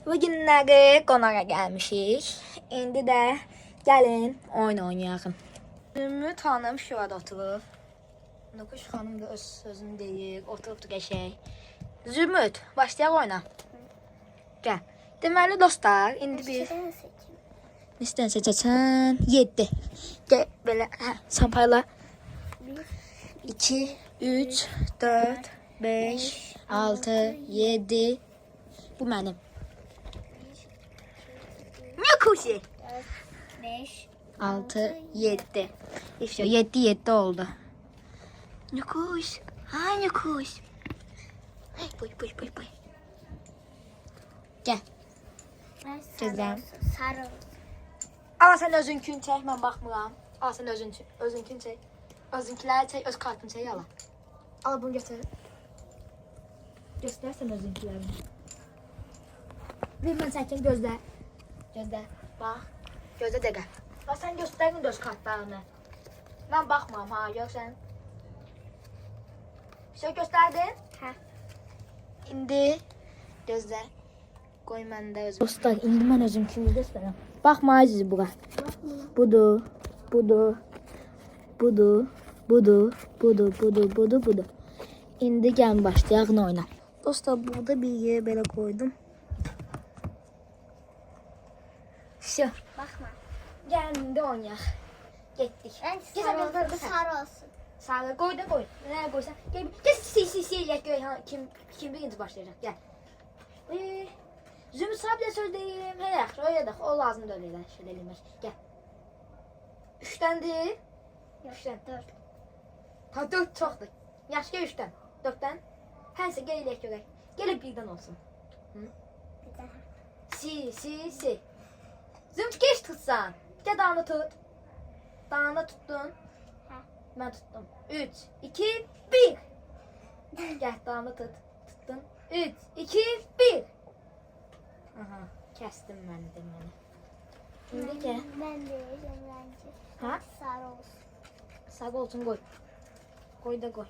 Bugünləri qonağa gəlmişik. İndi də gəlin oyun oynayaq. Zümrüd xanım şurada oturub. Nukuş xanım da öz sözünü deyir. Oturubdu qəşəng. Zümrüd, başlayaq oyuna. Gəl. Deməli dostlar, indi biz neçədən seçəcəksən? 7. Gəl belə, sən payla. 2, 3, 4, 5, 6, 7. Bu mənim. Nukuşi. 5, 6, 7. İşte 7 oldu. Nukuş. Ha Nukuş. Boy. Gel. Güzel. Sarı. Al sen özünkünü çək, mən baxmıram. Al sen özünkünü çək. Özünkiləri çək, öz kartını çək, al. Al bunu götür. Göstərsən özünkilərini. Bir mən çəkim, gözlə. Gözlə, bax. Gözlə dəqiqə. Bax, sən göstərin öz kartlarını. Mən baxmam, ha, görsən. Şey göstərdin? Hə. İndi gözlə. Qoy mən də özüm. Dostlar, indi mən özümkünü göstərəm. Baxma sizi bura. Budur. İndi gəlin başlayaq oyuna. Dostlar, burada bir yere belə koydum. Şu. Baxma. Gəlin indi oynayaq. Getdik. Ben Gəl, sarı olsun. Sarı koy da koy. Nereye koysan? Gel sil gör kim birinci başlayacak. Gel. Zümrüt sana bir de söyleyeyim. Hele yaxşı öyle de o lazım da öyle şeyler eləmək. Gel. 3'tendi. 3'ten. 4. Ha 4 çoxdur. Yaxşı gel 3'ten. 4'ten. Hənsə gel eləyək görək. Gəlib birdən olsun. Hı? Bir daha. Si. Zümrüt geç tutsan. Gel dağını tut. Dağını tuttun. Hə. Ben tuttum. 3, 2, 1. Gel dağını tut. Tuttun. 3, 2, 1. Aha, kestim ben deməni. Şimdi gel. Ben de bence. Ha? Sarı olsun. Sağ olsun koy. Koy da koy.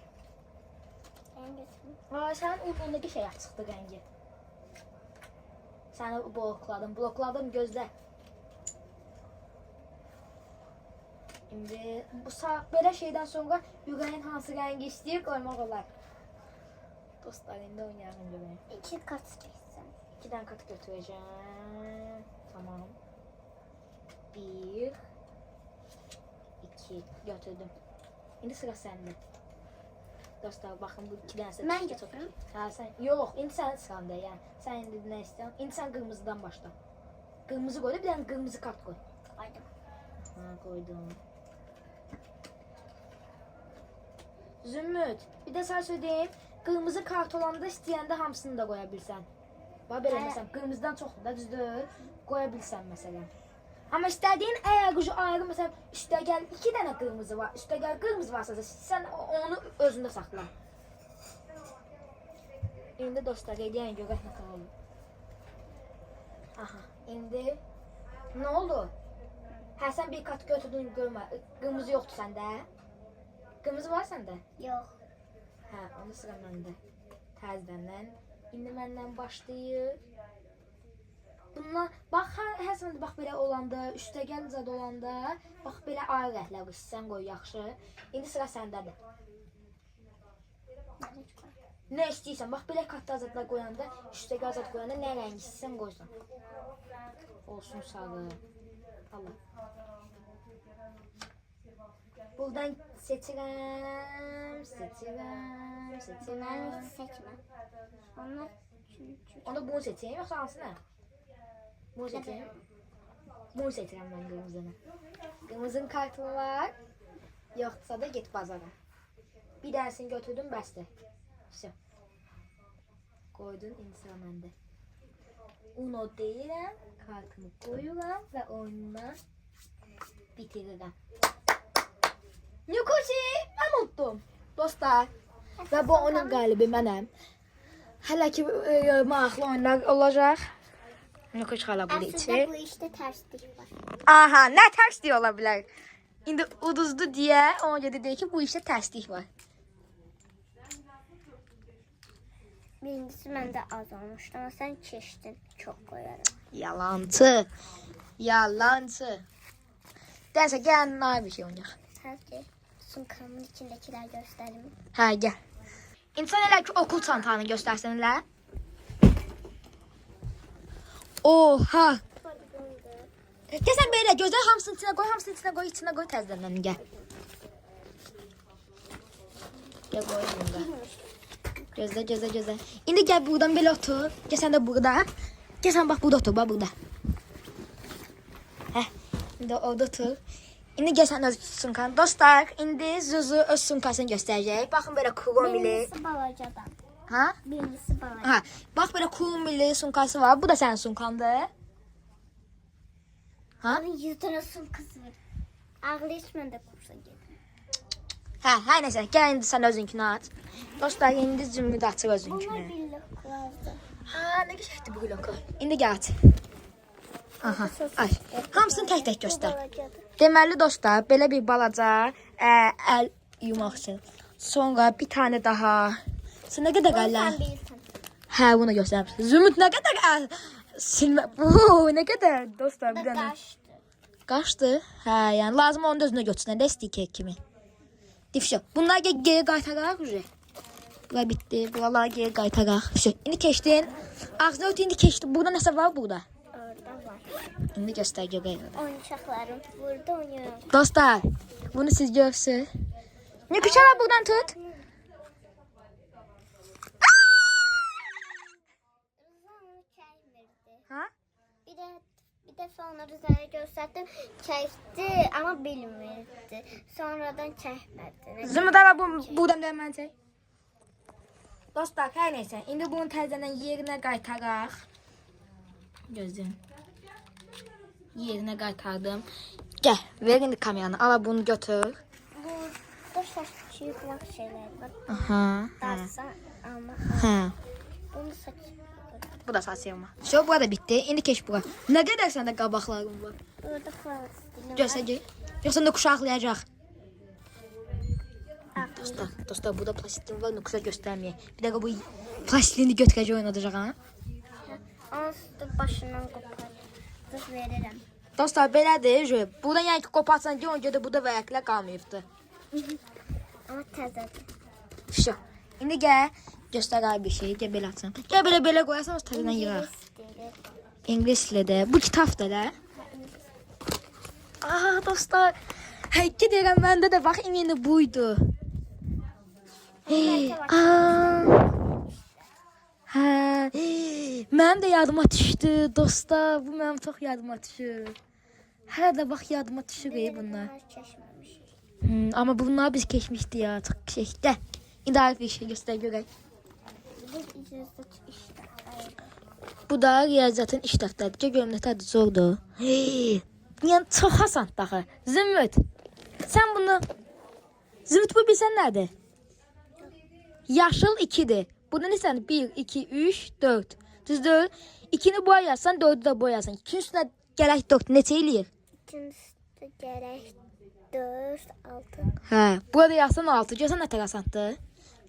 Hangisini? Aa, sen uyğundaki şey çıxdı rəngi. Səni blokladım gözlə. Şimdi bu belə şeydən sonra ürəyin hansı rəngi istəyir qoymaq olar. Dostlar, indi oynayalım görəyim. 2 kat çeksin. 2'den katı götüreceğim. Tamam. 1, 2 götürdüm. Şimdi sıra sende. Dostlar bakın bu 2'den size Ben çok götüreyim. Ha sen yok, indi sen sıranda yani. Sen indi ne istiyorsun? İndi sen kırmızıdan başla. Kırmızı koy da bir tane kırmızı kart koy. Koydum. Ha koydum. Zümrüt, bir de sana söyleyeyim. Kırmızı kart olanda istəyəndə hamısını da qoya bilsən. Bax belə məsələn, qırmızıdan çoxdur da düzdür. Qoya bilsən məsələn. Amma istədiyin əgər ucu ayrı məsələn, üstəgəl 2 dənə qırmızı var. Üstəgəl qırmızı varsa sən onu özündə saxla. İndi dostlar, eləyən görək nə olur. Aha, indi nə oldu? Hə, sən bir kart götürdün, görmə. Qırmızı yoxdur səndə. Qırmızı var səndə? Yok. Hə, onu sıra məndə. Təzədən. İndi məndən başlayır. Bunlar bax hər zaman bax belə olanda, üstəgəl zad olanda, bax belə ayrı rənglər sən qoy yaxşı. İndi sıra səndədir. Nə istəyirsən? Bax belə katda zadlar qoyanda, üstəgəl zad qoyanda nə rəng istəyirsən qoysan. Olsun sarı. Allah. Buradan seçirəm. Bunları hiç seçme. Onlar çünkü. Onda bunu seçeyim yoksa hansını? Bunu seçeyim. Bunu seçirəm ben qırmızını. Qırmızının kartı var. Yoxsa da git bazara. Bir dərsini götürdüm, bəsdir. Все. Qoydun, indi sıra məndə. Uno deyirəm, kartımı qoyuram və oyununa bitirirəm. Nukushi, mən unuttum. Dostlar, və bu oyunun qalibi mənəm. Hələ ki maraqlı oyunlar olacaq. Nukuş xala bunu içir. Aslında bu işte terslik var. Aha, nə tərslik ola bilər? İndi uduzdu deyə ona görə deyir ki, bu işdə tərslik var. Birincisi məndə az olmuşdu ama sen keçdin. Çok koyarım. Yalancı. Yalancı. Derse gel ne bir şey oynayaq. Hadi sunkamın içindekiler göstereyim. Hə, gəl. İnsan elə ki okul çantanı göstərsinlər. Oha. Gəl sən belə gözəl hamısını içinə qoy, içinə qoy təzədən gəl. Gəl qoyum bunda. Gözlə. İndi gəl buradan belə otur. Gəl sən də burada. Gəl sən bax burada otur, bax burada. Hə, indi orada otur. İndi gəl sən öz sunkanı. Dostlar, indi Zuzu öz sunkasını göstərəcək. Baxın belə kromili. Birincisi balacadan. Ha? Birincisi balaca. Ha, bax belə kromili sunkası var. Bu da sənin sunkandır. Ha? Onun 100 tane sunkası var. Ağlayış mən də kursa gedim. Hə, hər nəsə. Gəl indi sən özünkünü aç. Dostlar, indi Zümrüd açır Bunlar özünkünü. birlik vardı. Ha, nə qəşəngdir bu bloku. İndi gəl aç. Aha, ay. Hamısını tək-tək göstər. Balacadır. Deməli dostlar, belə bir balaca əl yumaq üçün. Sonra bir tane daha. Sən nə qədər Bunu qallar? sen bilirsin. Hə, bunu göstərmişsən. Zümrüd nə qədər əl silmə. Bu nə qədər dostlar Bu bir da dənə. qaşdı. Qaşdı. Hə, yəni lazım onu da özünə götürsün. Də stiker kimi. Difşo. Bunlar geri qaytaraq ucu. Bura bitti. Buralar geri qaytaraq. Şu. İndi keçdin. Ağzına ötü indi keçdi. Burada nəsə var burada. Orada var. İndi göstər görək. Oyuncaklarım burada oynuyorum. Dostlar, bunu siz görsün. Ne küçük buradan tut. Rıza onu çekmirdi. Ha? Bir defa ona Rıza'ya gösterdim. Çekti ama bilmirdi. Sonradan çekmedi. Zümrüdara bu buradan dönmən çək. Dostlar, hər neysə. İndi bunu təzədən yerinə qaytaraq. Gözləyim. Yerinə qaytardım. Gəl, ver indi kameranı. Ala bunu götür. Burada saç yıkmak şeyler var. Aha. Darsa ama Hə. bunu saç. Bu da saçıyorum. Şu burada bitti. İndi keç bura. Nə qədər səndə qabaqlarım var? Burada falan stilim Göstər. Yoxsa nə kuşaqlayacaq. var. Dostlar burada plastik var. Nükuşa göstermeye. Bir dakika bu plastiğini götürəcək oynadacaq ha. Onun üstü başından kopar. Kız veririm. Dostlar belədir. Buradan yəni ki qoparsan ki, ona görə də burada vərəqlər qalmayıbdı. Ama təzədir. Şu. İndi gəl göstər bir şey. Gəl belə açım. Gəl belə qoyarsan o təzədən yığaq. İngilis dilində. Bu kitabdır da. Aa dostlar. Həqiqət deyirəm məndə də bax indi buydu. Aa. Hə. Mənim də yadıma düşdü dostlar. Bu mənim çox yadıma düşür. Hələ də bax yadıma düşür bunlar. Çeşmemiş. Ama bunlar biz keçmişdi ya. Çok şey. Gəl. İndi ayrı bir şey göstər görək. Bu icazat işte. Bu da riyaziyyatın iş dəftəridir. Gəl görüm nətədir zordur. Yəni çox asandır axı. Zümrüd. Sən bunu Zümrüd bu bilsən nədir? Yaşıl 2'dir. Burada nesən? 1, 2, 3, 4. Düzdür? 2'ni boyarsan 4'ü də boyarsan. 2'nin üstünə gələk 4 neçə eləyir? İkincisi de gerek 4, 6. Hə, burada yazsan 6. Görsən nə tər asandır?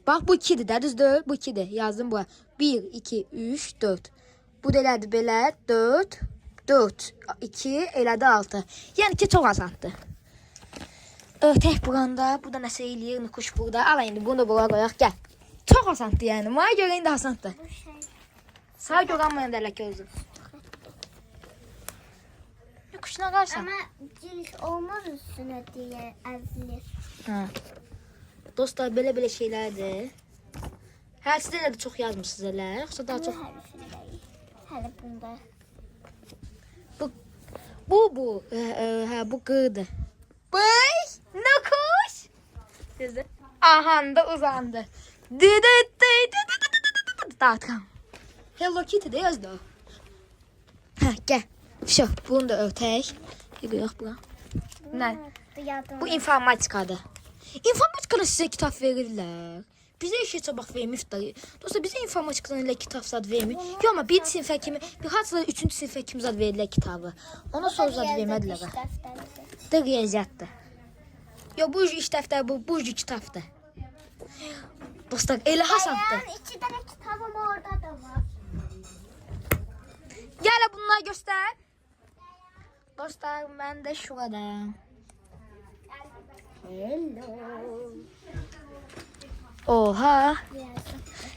Bax bu 2'dir də, düzdür? Bu 2'dir. Yazdım bura. 1, 2, 3, 4. Bu da elədir belə 4, 4, 2, elədi 6. Yəni ki çox asandır. Ötək buranda, bu da nəsə eləyir, nukuş burada. Ala indi bunu da bura qoyaq, gəl. Çox asandır yəni. Mənə görə indi asandır. Bu şey Sağ görənməyən də ləkə özüm. Nukuşuna qarsan. ama cilt olmaz üstüne diye əzilir. Hə. Dostlar, belə şeylərdir. Hər sizdə də çox yazmışsınız elə, yoxsa daha Bu çox? hərfindəyik. Hələ bunda. Bu. Hə, bu qığdır. Bıy, nukuş. Düzdür? Ahanda uzandı. Dağıtqam. Hello Kitty də yazdı o. Hə, gəl. Şu, bunu da örtək. Yox, bura. Nə? Bu informatikadır. İnformatikada sizə kitab verirlər. Bizə işə çabaq vermişdir. Dostlar, bizə informatikadan elə kitab zad vermir. Yox, amma bir sinfə kimi, bir haçda 3-cü sinfə kimi zad verirlər kitabı. Ona sonra zad vermədilər. Da riyaziyyatdır. Yox, bu iş dəftəri, bu kitabdır. Dostlar, elə hasandır. İki tane kitabım orada. göster. Dostlar ben de şurada. Hello. Oha.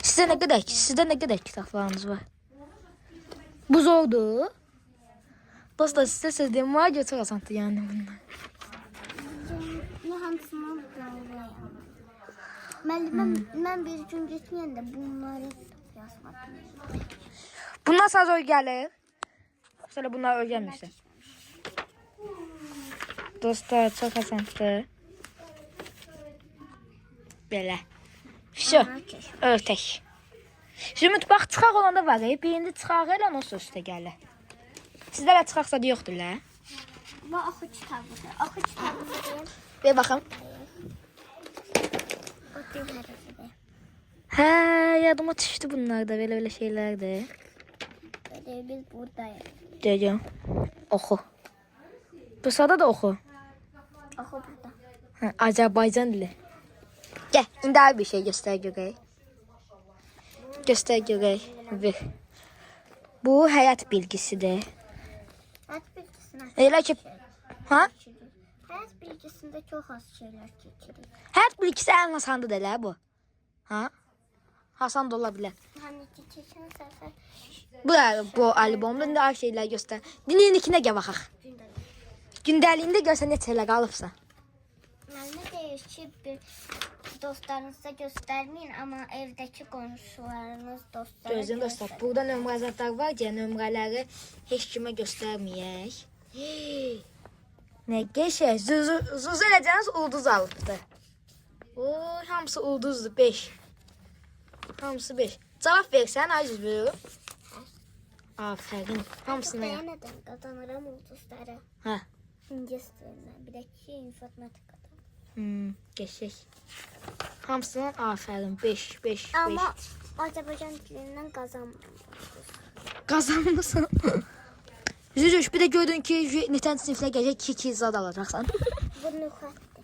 Sizde ne kadar kitaplarınız var? Bu zordu. Dostlar size söylediğim var götür asantı yani bunlar. Ne hamısını ben bir gün getməyəndə bunları yazmadım. Bundan sonra zor gelir. Sonra bunlar öyrənmişler. Dostlar çok asantı. Belə. Şu. Örtək. Şimdi bax çıxaq olanda var. Birində çıxaq elə o üstə gəlir. Sizlərə çıxaqsa da yoxdur la. Bu oxu kitabıdır. Oxu kitabıdır. Bir baxım. O dilhərəsidir. Hə, yadıma düşdü bunlar da belə şeylərdir. Böyle biz buradayız. Deyəcəm. Oxu. Bu sada da oxu. Oxu burada. Hə, Azərbaycan dili. Gəl, indi bir şey göstər görək. Göstər görək. Bir. Bu həyat bilgisidir. Həyat bilgisine Elə ki, ha? Həyat bilgisinde çok az şeyler keçirir. Həyat bilgisi ən asandır elə bu. Ha? Hasan da ola bilər. Hani ki keçən səfər Bu albomda indi az şeylər göstər. Dilinikinə gəl baxaq. Gündəliyində görsən neçə elə qalıbsa. Müəllimə deyir ki, bir dostlarınıza göstermeyin ama evdeki qonşularınız dostlara Gözün dostlar, burada nömrəzatlar var deyə nömrələri heç kimə göstərməyək. Nə qəşəng. Zuzu eləcəniz ulduz alıbdı. Oy, hamısı ulduzdur, 5. Hamısı 5. Cavab versən, aciz veriyorum. Aferin. Hamısına ya. Beğenmedim. Kazanırım ulduzları. Hə. İngiliz dilinden. Bir de ki informatikada. Qəşəng. Hamısına aferin. 5, 5, 5. Ama Azerbaycan dilinden kazanmıyorum. Qazanmısan. Züzüş, bir də gördün ki, neçənci siniflə gələcək 2 zad alacaqsan. Bu nüxətdir.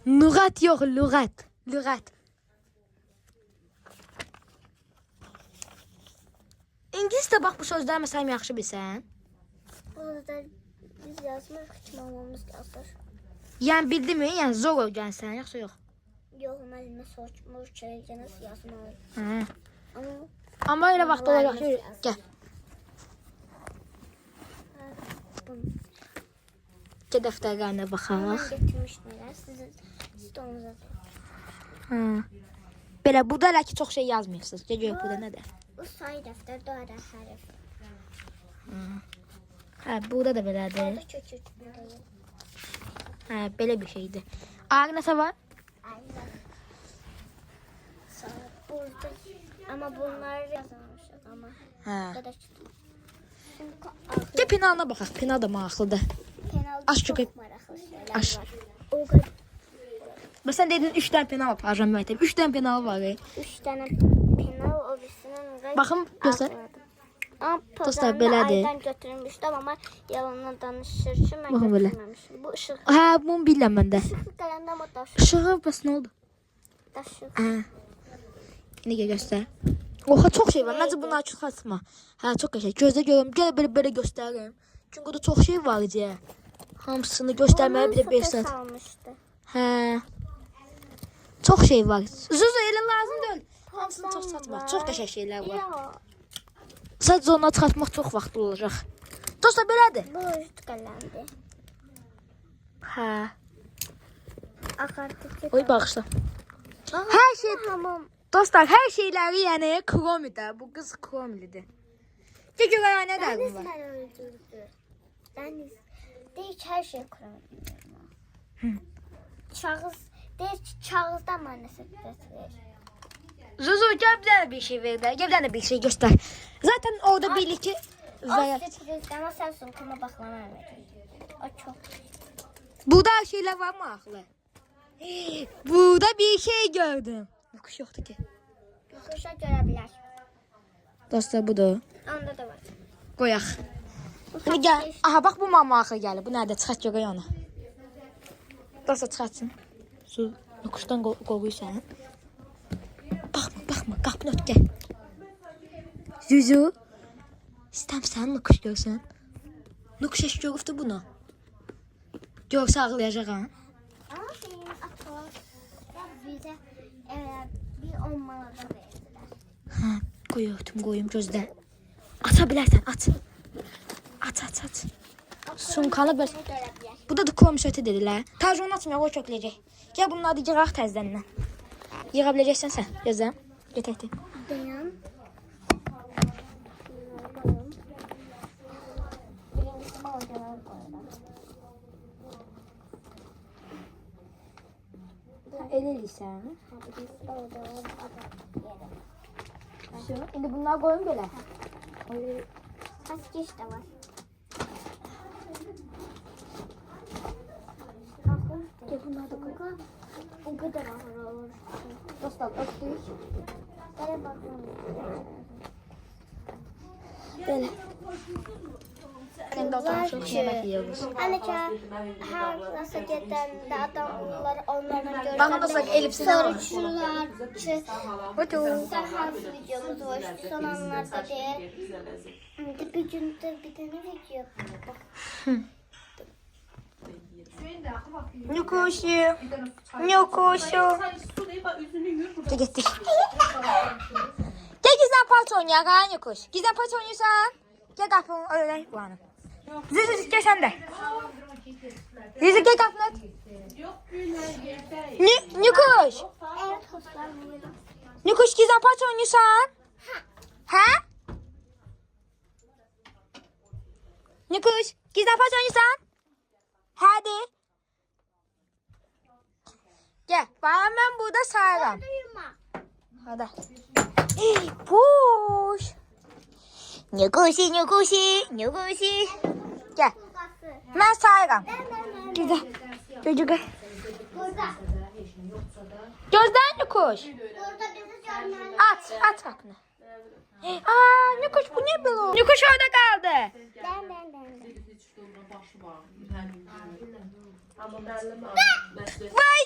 Lüğət yox, lüğət. Lüğət. İngiliscə bax bu sözləri məsələn yaxşı bilsən. Burada biz yazmırıq ki, mamamız yazır. Yəni bildimi? Yəni zor öyrənsən, yoxsa yox? Yox, müəllimə soruşmur ki, nasıl yazmalı. Hə. Ama Amma elə vaxt olacaq ki, gəl. bunu Gəl dəftərlərinə baxaq. getirmişlər. Siz də onu yazın. Hə. Belə burada elə ki çox şey yazmırsınız. Gəl gör burada nədir? Bu sayı dəftər, doğru hərf. Hə, burada da belədir. Orada kökürdür. Hə, belə bir şeydir. Ağır nəsə var? Aynen. Sonra burada ama bunları yazmamışız ama. Hə. Burada çünkü Gəl penalına baxaq. Penal da maraqlıdır. penalda Aç çok çok- maraqlı şeyler Aç. var. O kadar Məsələn dedin 3 dənə penal aparacağam məktəb. 3 dənə penal var. 3 tane penal o birisinin Baxım göstər. Ama Dostlar, pozanını belədir. aydan götürmüştüm ama yalanla danışır ki ben Baxın belə. götürmemişim. Bu ışık. Hə, bunu bilirəm mən də. Işıklı kalemde ama taşı. Işığı bəs nə oldu? Taşı. Hə. İndi gəl göstər. Oha çox şey var. Məncə bunu açıq açma. Hə, çox qəşəng. Gözlə görüm. Gəl belə göstərim. Çünki burada çox şey var idi. Hamısını göstərməyə bir də 5 saat. almıştı. Hə. Çox şey var. Zuzu elə lazım deyil. Hamısını çox satma. Çox qəşəng şeylər var. Yok. Sadəcə onu çıxartmaq çox vaxt olacaq. Dostlar belədir. Bu ışık kalemdi. Hə. Akartı. Oy bağışla. Hər şey Tamam. dostlar, hər şeyləri yəni Chrome'də. Bu qız Chrome'lidir. Gəl görək nə dərdin Deniz var. məni öldürdü. Deniz. Deyir ki, hər şey kuramıyorum. Çağız. Deyir ki, çağızdan mənə səbət ver. Zuzu gəl bir dənə bir şey ver də. Gəl bir dənə bir şey göstər. Zaten orada birlikte O və sürpriz ama sen sonkama baklama verin. O çok. burada hər şeylər var mı axı? Burada bir şey gördüm. Yox yoxdur ki. Kuşa görebilir. Dostlar budur. Onda da var. Qoyaq. İndi gəl. Aha bax bu mama axı gəlir. Bu nədir? Çıxart görək onu. Dostlar çıxartsın. Su quşdan qoruyursan. Baxma, qapını ört gəl. Zuzu. İstəmsən Nukuş görsün. Nukuş eş görübdü bunu. Görsə ağlayacaq ha. Ama benim atam bize bir 10 manata verdiler. Ha, qoyum gözlə. Ata bilərsən, at. At. Sunkalı bir. Bu da koymuş öte dedilər. Tacı onu atmıyor, o kökləyəcək. Gəl bunun adı yığaq təzədən. Yığa biləcəksən sən, gözləm. Götəkdir. Dayan. Eləyirsən. İndi bunlar qoyun belə. Kaç geç de var. Gel bunlar da koy. O kadar var. Dostlar, öpdük. Gel bakalım. Belə. Kendi oturmuşuz, yemek yiyoruz. Anneciğim, her nasıl giden de adamlar onların görüşlerinde Bana da sak elipsini al. soruçlar ki Otur. sen hangi videomuz var son anlarda değil. Bir günde bir tane video bak. Nukuşu. Gel gittik. Gel gizlen parça oynayaq ha Nukuş. Gizlen parça oynuyorsan. Gel kapını öyle kullanın. Züzü gel sen de. Züzü gel kapını aç. Nukuş. Evet dostlar buyurun. Nukuş gizlen parça oynuyorsan. Ha? Nukuş gizlen parça oynuyorsan. Hadi. Gel. Ben burada sayarım. Duyma. Hadi. Boş. Nukuşi. Gel. Ben sayarım. Güzel. Çocuk. Burada. Gözden Nukuş. Burada bizi görmeli. At kapını. Aa Nukuş bu ne böyle? Nukuş orada kaldı. Ben. Vay.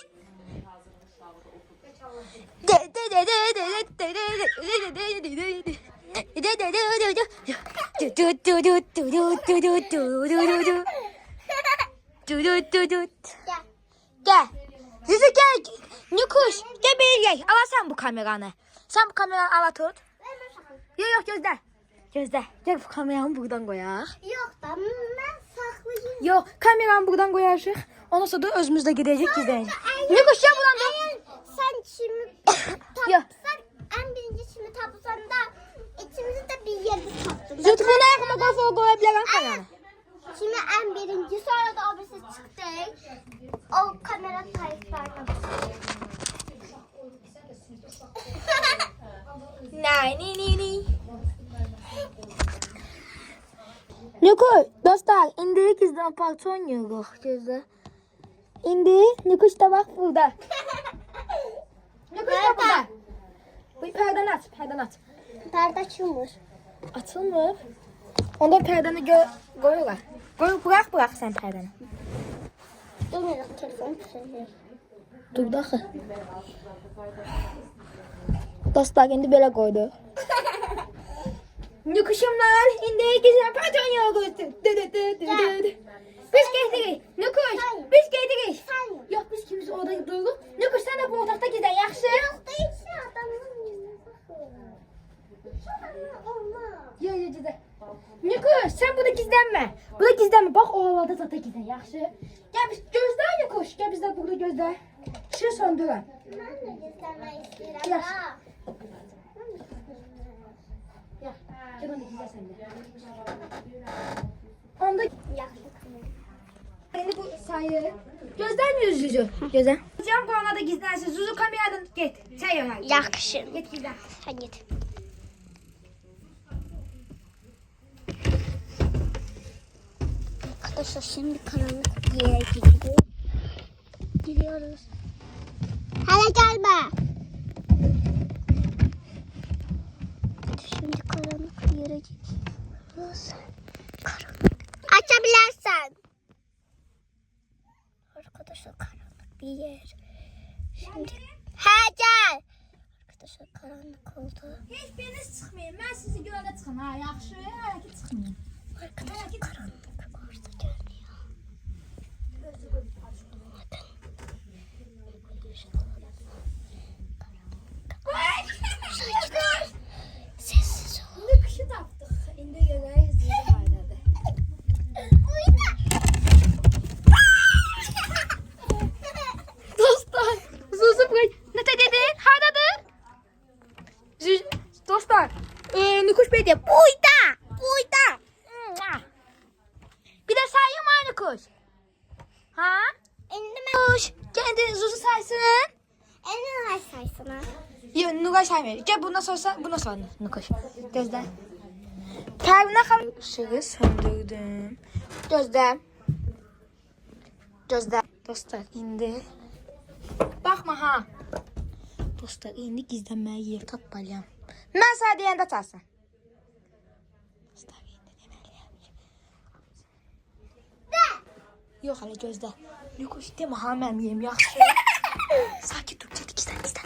Gel. Züzü gel. Nukuş. Gel bir gel. Al sen bu kameranı. Sen bu kameranı ala tut. Yok gözle. Gel bu kameranı buradan koyaq. Yok da ben saklayayım. Yok kameranı buradan koyacaq. Ondan sonra da özümüzdə gedəcək gizlənəcək. Nukuş gel buradan dur. Eğer sen çimi Ya. tapsan en birinci çimi tapsan da içimizde bir yerde taptın. Züzü bunu ayağıma koya bilərəm kameranı. Çimi en birinci sonra da o birisi çıktı. O kamera kayıtlarına Ni. Nukuş, dostlar, indi gizlən parça oynayırıq gözlə. İndi Nukuş da bax burada. Nukuş da burada. Bu pərdən aç. Perde açılmır. Açılmır. Onda pərdəni qoyurlar. Bırax sən pərdəni. Durmuyor telefon tutuyor. Dur daxı. Dostlar, indi belə qoyduq. Nukuşumlar, indi gizlən parça oynayırıq. Biz getirik. Nukuş, biz getirik. Sen Yok biz ikimiz orada duruq. Nukuş sen de bu otaqda gizlən, yaxşı? yok değilsin adamın yüzüne bakıyor. Olmaz. Yok gizlən. Nukuş sen burada gizlənmə. Bax o havada zata gizlən, yaxşı? Gəl biz gözlə Nukuş. Gəl biz də burada gözlə. Işığı söndürün. Ben de gizlemek istiyorum. Yaş. Ha. Gel. Gel onu gizlə sən də. Onda Yakışıklı. şimdi bu sayı. Gözlemiyoruz Zuzu. Gözle. Cam koğuna da gizlensin. Zuzu kameradan git. Sen yana. Yakışın. Git gizlen. Sen git. Arkadaşlar şimdi karanlık bir yere gidiyoruz. Hala gelme. Şimdi karanlık bir yere gidiyoruz. Karanlık. Açabilirsen. Arkadaşlar karanlık bir yer. Şimdi. Gel. Arkadaşlar karanlık qaranlıq oldu. Heç biriniz çıxmayın. Mən sizi görəndə çıxın. Ha, yaxşı. Hələ ki çıxmayın. Arkadaşlar qaranlıq orada görünüyor. Sessiz ol. Ne kışı tapdıq. İndi görək zili haydadır. Dostlar, Zuzu buraya ne dedin? Hardadır? Dostlar, Nukuş Bey diye buyda, buyda. Bir de sayayım mı Nukuş? Ha? İndi Nukuş, kendi Zuzu saysın. Elini saysana. Yok, Nukuş saymıyor. Gel bundan sonra Nukuş. Gözle. Kalbine kal. Işığı söndürdüm. Gözle. Gözle. Dostlar, indi. Bakma ha. Dostlar, indi gizlənməyə yer tapmalıyam. Mən sənə deyəndə çalsın. Dostlar, indi deməliyəm. Yox, hələ gözlə. Nukuş, demə ha, mənim yeyim yaxşı. Sakit dur, gizlən. Dostlar,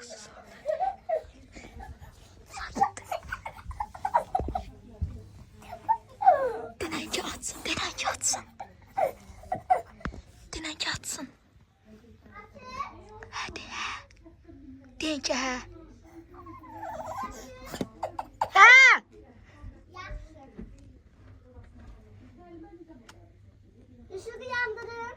sus. Sakit dur. Denən ki, açsın. Hadi. Deyin ki, hə. Hə! Işığı yandırın.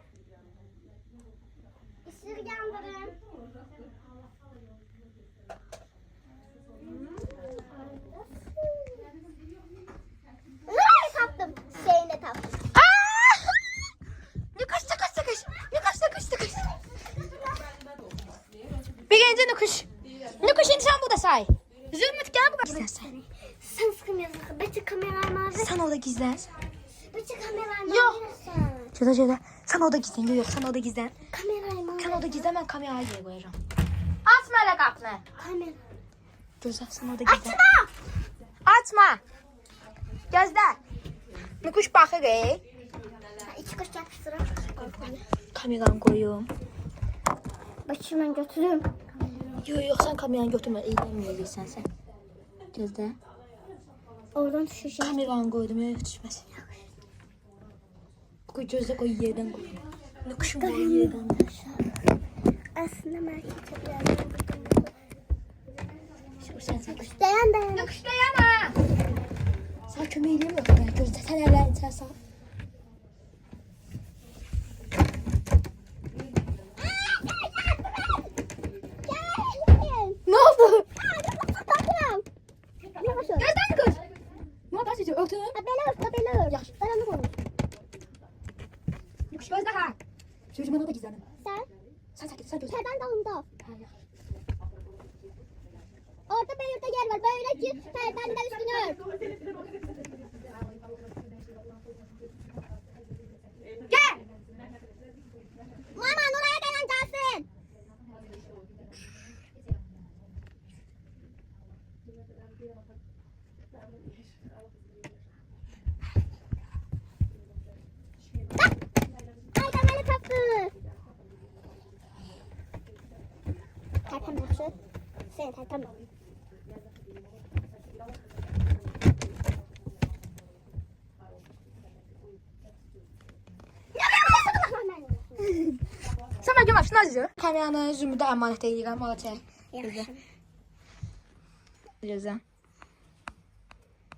Nereye taktım? Şeyine taktım. Nukuş. Birinci Nukuş. Nukuş, indi sen burada say. Zülmüt gel buraya. Gizlen. Sen sıkımıyorsun. Beti kameraman. Sen orada gizlen. Beti kameraman. Yok. Sen. Şöyle. Sen orada gizlen. Yok, sen orada gizlen. Kameraman. Sen orada gizlen, ben kamerayı yere koyacağım. Açma öyle kapını. Kamera. Gözler, sen orada gizlen. Açma. Gözler. Nukuş bakır İki kuş yapıştırın. Kameranı koyuyorum. Başımdan götürürüm. Yok, sen kameranı götürme. Eğlenmeyeceksin sen. Gözler. Oradan düşeceğim. Kameranı koydum, öyle düşmez. Koy gözle, koy yerden koy. Nukuşun koy yerden. Aslında markete biraz Sen. dayan. Nukuş dayanma. Sen kömeğiyle mi yok? Gözle, sen evlen, sen sağ. Ne oldu? Gözden koş. Ne yapıyorsun? Örtün. Haberler. Yaxşı. Karanlık olmuş. Nukuş gözle ha. Sözüm, ben orada gizlenim. Sen Sen gözle. perden dalında. Ha, yaxşı. Orada belirte yer var. Böyle ki perdenden üstünü ört. Gel. Mama oraya gelen gelsin. Ay temeli taktı. Tertem yapsı. Sen tertem. Sen ben gömüşsün azıcık. Kameranı Zümrüt'e emanet edirəm, alacaq. Yaxşı. Gözlə.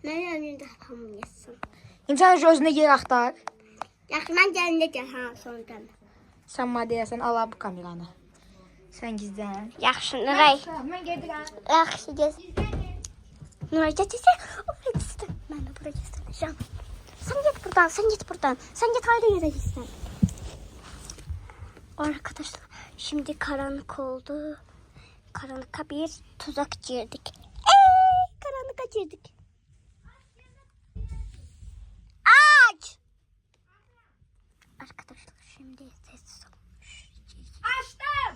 Mən önündə hamı yazsın. İnsan özünə yer axtar. Yaxşı, mən gəlində gəl ha sonradan. Sən mənə deyəsən, ala bu kameranı. Sən gizlən. Yaxşı, Nuray. Mən gedirəm. Yaxşı, gəz. Nuray, gətirsən. Mən də bura gətirəcəm. Sen git buradan. Sen git ayrı yere gitsen. Arkadaşlar, şimdi karanlık oldu. Karanlığa bir tuzak girdik. Karanlığa girdik. Aç! Arkadaşlar, şimdi sessiz olun. Açtım.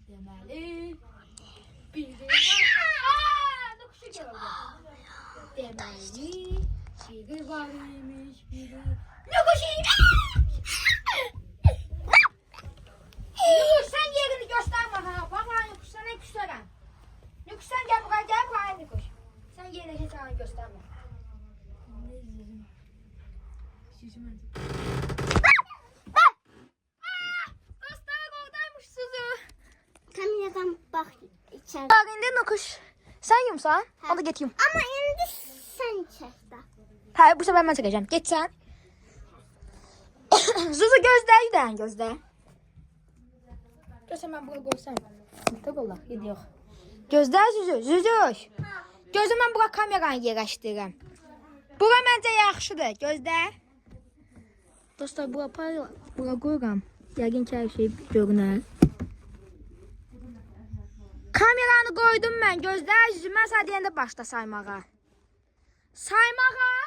Deməli. Biri var. Nokuşu gördüm. Deməli. Biri var imiş. Biri. Nokuşu imiş. Nukuş, sen yerini bax içəri. Bak indi Nukuş. Sen yumsan. Onu da get yum. Amma indi sən çək də. Hayır bu sefer ben çekeceğim. Geç sen. Zuzu gözle yüden gözle. Gözle ben buraya koysam. Tak Allah gidiyor. Gözle Zuzu. Zuzu. Gözle ben buraya kameranı yerleştireyim. Bura bence yaxşıdır. Gözle. Dostlar bura koyuram. Yəqin ki her şey görünür. Kameranı koydum ben. Gözle Zuzu. Ben sana deyəndə başla saymağa. Saymağa.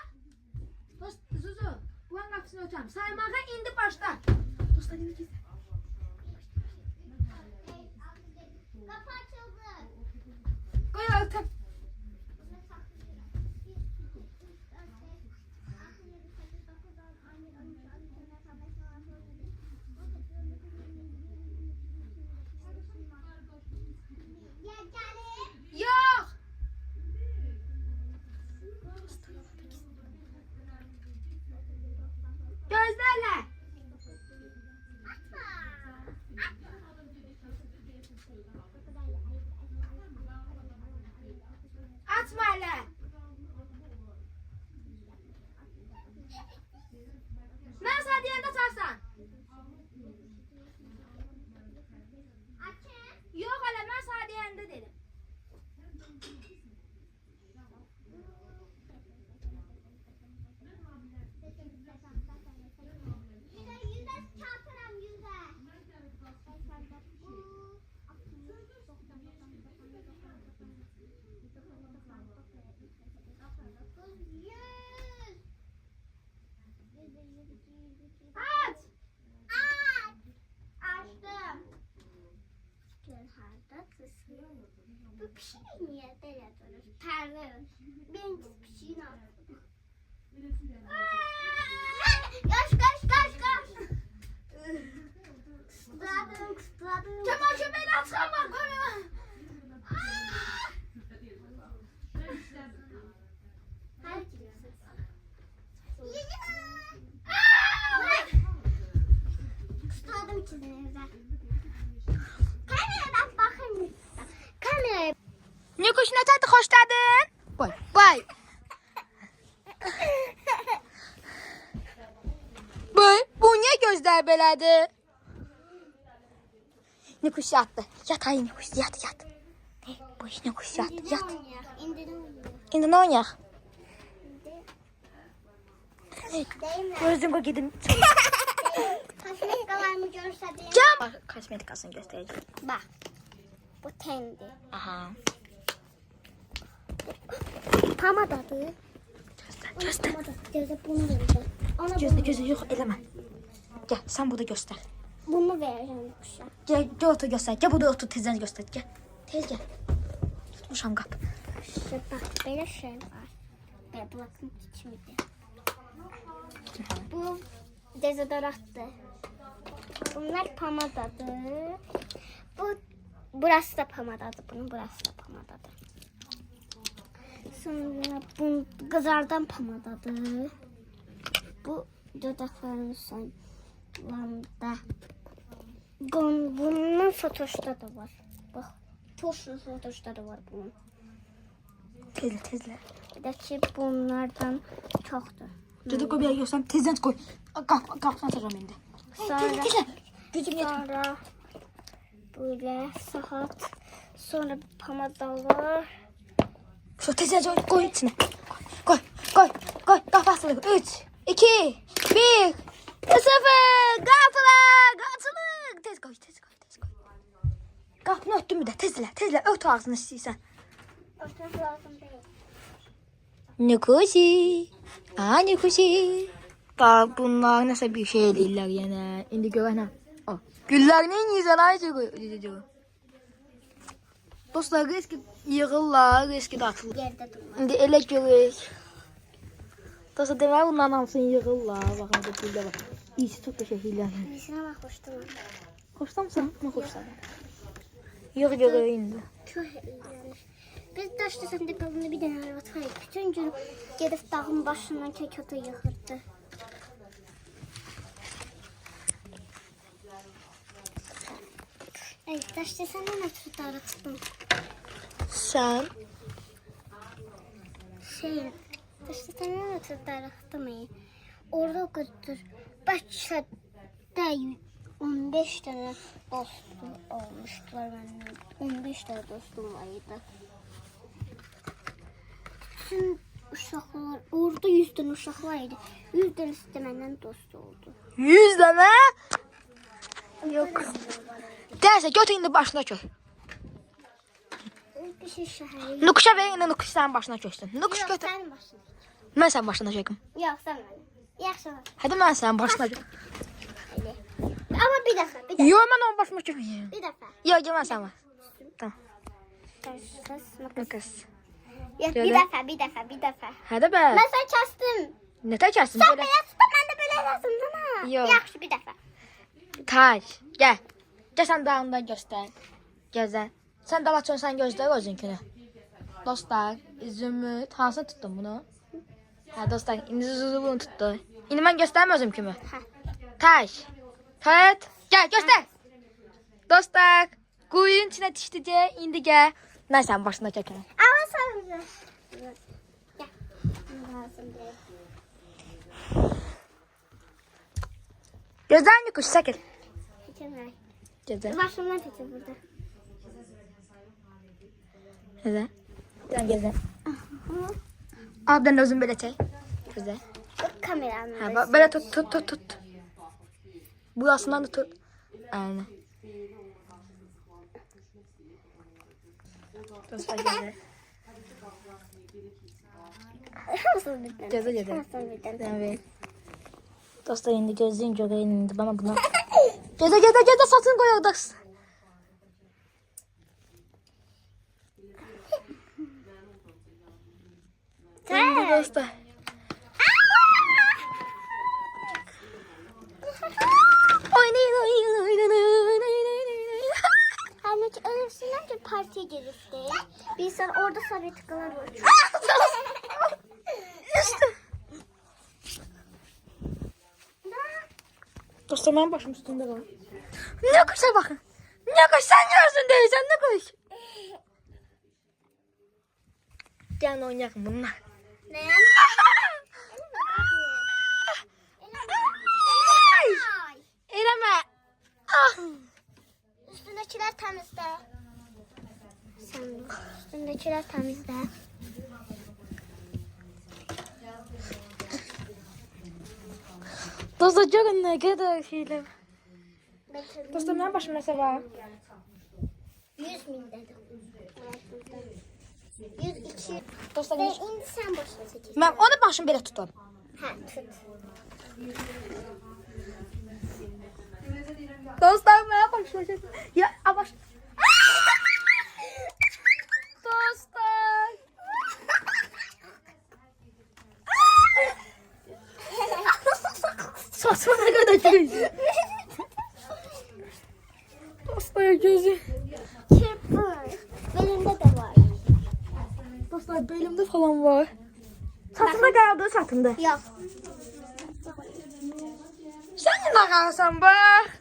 Dost Zuzu. Buranın qapısını ötürəm. Saymağa indi başla. Dostlar indi gizlə. Qapı açıldı. Qoy ötüm. Yok. Gözlerle. Atma hele. Ben sana diyende atarsan. Yok hele ben sana diyende dedim. At. Açtım. Bu pişik niye böyle durur? Perde. Ben pişiğin altında. Kaç. Kısladım. Kemal Köpeğini atıramam koyma. Hadi gidiyorsun. Kısladım içinize. Kameradan bakın. Kameraya. Ne kuşuna tatlı hoşladın? Bay. Bu niye gözler belədi? Ne kuş yattı. Yat ay ne kuş yat. Bu iş ne kuş yattı yat. İndi ne oynayak? Gözüm koy gidin. Kosmetikalarımı görsedim. Gel. Bak kosmetikasını göstereceğim. Bak. Bu tendi. Aha. Pamadadır. Göster. Gözde bunu vereceğim. Ona Gözü yok eleme. Gel sen burada göster. bunu vereceğim kuşa. Gel otur göster. Gel burada otur tezden göster. Gel. Tez gel. Tutmuşam qapı. İşte bak böyle şey var. Ve bakın içimde. Bu dezodoranttır. Bunlar pamadadır. Burası da pamadadır. Burası da pamadadır. Sonra bu kızardan pamadadır. Bu dudakların sonlarında. Bunun fotoğrafı da var. Bak. Turşu fotoğrafı da var bunun. Tezle. Bir de ki bunlardan çoktur. Gözü koy bir yer göster. Tezden koy. Kapısını açacağım indi. Sonra böyle saat. Sonra pamadalar. Şu tezden koy içine. Koy. Kafasını 3, 2, 1, 0. Kapılar. Tez koy. Kapını örttün bir de tezle. Ört ağzını istəyirsən. Ortası lazım değil. Ne kuşu. Bak bunlar nasıl bir şey değiller yine. İndi görene. Güller ne güzel ayıcı. Dostlar riski yığırlar, riski de atılır. Yerde durma. İndi elə görürük. Dostlar demək bunların hamısını yığırlar. Baxın bu güller var. İyisi çok da şehirler. Birisine bak hoştum. Hoşlamsan? Ne hoşladın? Yığ görür indi. Çok eğlenir. Biz daşta sende kalını bir tane araba var. Bütün gün gelip dağın başından kekotu yığırdı. Ay, daş desene nasıl darıktım. Sen Şey, daş desene nasıl darıktım. Orada götür. Başladı 15 tane dostum olmuştular benden. 15 tane dostum vardı. Bütün uşaqlar, orada 100 tane uşaq var idi. 100 tanesi de benden dost oldu. 100 dənə? Yok. Derse götür indi başına kör. Bir şey şəhəri. Nukuşa ver indi Nukuş sənin başına köksün. Nukuş Yox, götür. sənin başına. Mən sənin başına çəkim. Yox, sən mənim. Yaxşı var. Hadi mən sənin başına çəkim. Ama bir dəfə, bir dəfə. Yo mən onun başına çəkim. Bir dəfə. Yo mən sənin. Tamam. Nukuş. Yox, Gələ. bir dəfə, bir dəfə, bir dəfə. Hadi be. Mən sən kəsdim. Ne təkərsin? Sən belə tutma, mən də belə lazımdır ha. Yox. Yaxşı, bir dəfə. Taş. Gel. Gel sen dağında göster. Gözler. Sen dala sən göster özünkünü. Dostlar, Zümrüt. Hansını tuttun bunu? Ha dostlar, indi Zuzu bunu tuttu. İndi mən göstərmə özümkümü. Ha. Taş. Tut. Gel göster. Dostlar, quyun içine dişdice indi gel. Mən sənin başına çəkərəm. Ama sən bizə. Gəl. Lazım deyil. Gözlərini kuş çəkil. Keçəmək. Gözlər. Başımdan keçir burada. Gözlər. Gözlər. Abdan özün belə çək. Gözlər. Kameranı. Ha, böyle tut. Burasından da tut. Aynen. Dostlar gözler. Hamısını birdən. Gözə. Hamısını birdən. Evet. Dostlar indi gözlüyün göğeyin indi bana buna. Gözə satın koyardık. İndi dostlar. Halbuki ölümsüzler bir partiye gelirdi. Bir insan orada sarı tıkalar var. Dostlar benim başım üstünde var. Ne kuşa bakın. Ne kuş sen görsün değilsen ne kuş. Gel oynayalım bununla. Ne? Eleme. Ah. Üstündekiler temizde. Sen de. Üstündekiler temizde. Dostlar görün ne kadar şeyler. Dostlar benim başım neyse var. 100 bin dedim. 102. Dostlar Ve ben, indi sen başla çekil. ben onu başım böyle tutum. Ha tut. Dostlar benim başım neyse. Ya baş. Dostlar. Saçma ne kadar gülüyor. Dostlar gözü. Çırpın. Belimde de var. Dostlar belimde falan var. Satında kaldı satında. Yok. Sen ne kalsan bak.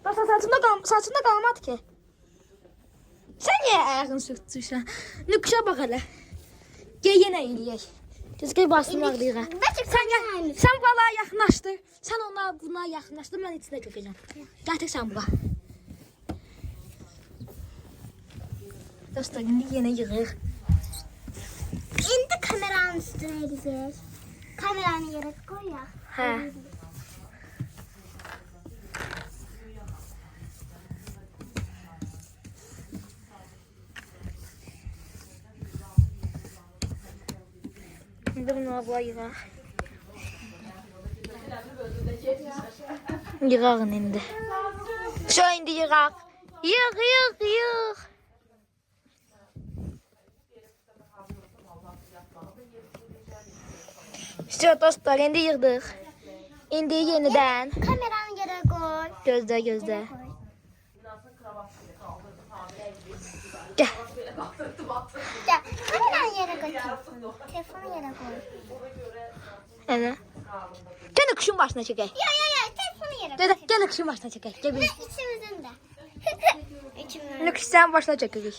Dostlar saçında kalmadı ki. Sen niye ayağını sürtürsen? Nüküşe bak hele. Gel yine iyileyek. Düzgün basınlar diye. Sen balığa yaxınlaşdır. Sen onlar buna yaxınlaşdır. Ben içine çökeceğim. Getir sen bura. Dostlar indi yine yığır. İndi kameranın üstüne gideceğiz. Kameranı yere koy ya. He. Şimdi bunu abla yığar. Yığarın indi. Şu indi yığar. Yığ. İşte dostlar indi yığdık. İndi yeniden. Kameranı yere koy. Gözle. Koy. Gel. Ya, kameranı yere koy. Telefonu yere koy. Evet. Gel kuşun başına çekək. Ya, telefonu yere Dede gel kuşun başına çekək. Gel bir. İçimizin de. İçimizin. Kuş sen başına çekək.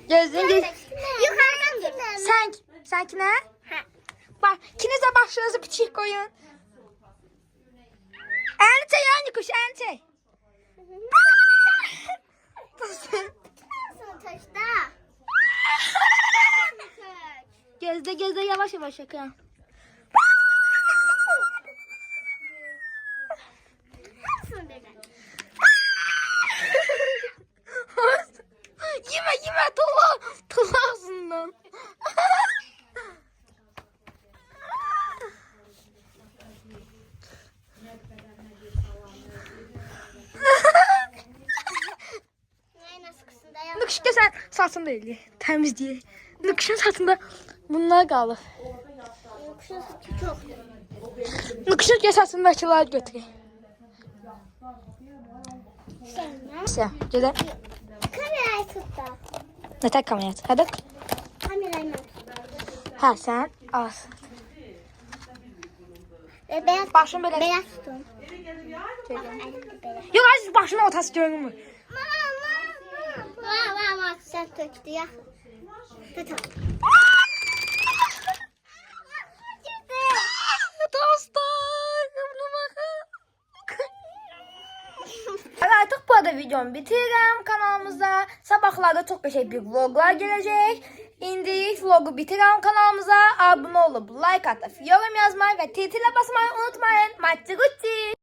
Gözün gel. Yukarıdan dur. Sen ki ne? Bak ikiniz de başınızı biçik koyun. Elini çek hangi kuş elini çek. Nasıl taşta? Gözde yavaş yavaş yakın. Nasıl dedi? Yeme tuğla ağzından. Nasıl kısımda ya? Nıkış sen satın değil. Temiz değil. Nıkışın satında bunlar kalır. Yoksa çok. Nıkışın satındakiler götürür. Sen Sen gidelim. kamerayı tut da. Ne tek kamerayı hadi. Kamerayı tut. Ha sen az. Ve beyaz. Başını böyle. Beyaz tutun. Yok az başına otası görünmür. Mama. Sen töktü ya. Tut. Dostlar. Buna bakın. Artık bu arada videomu bitiririm kanalımızda. Sabahlarda çok bir vloglar gelecek. İndirik vlogu bitiririm kanalımıza. Abone olup like atıp yorum yazmayı ve titile basmayı unutmayın. Maçı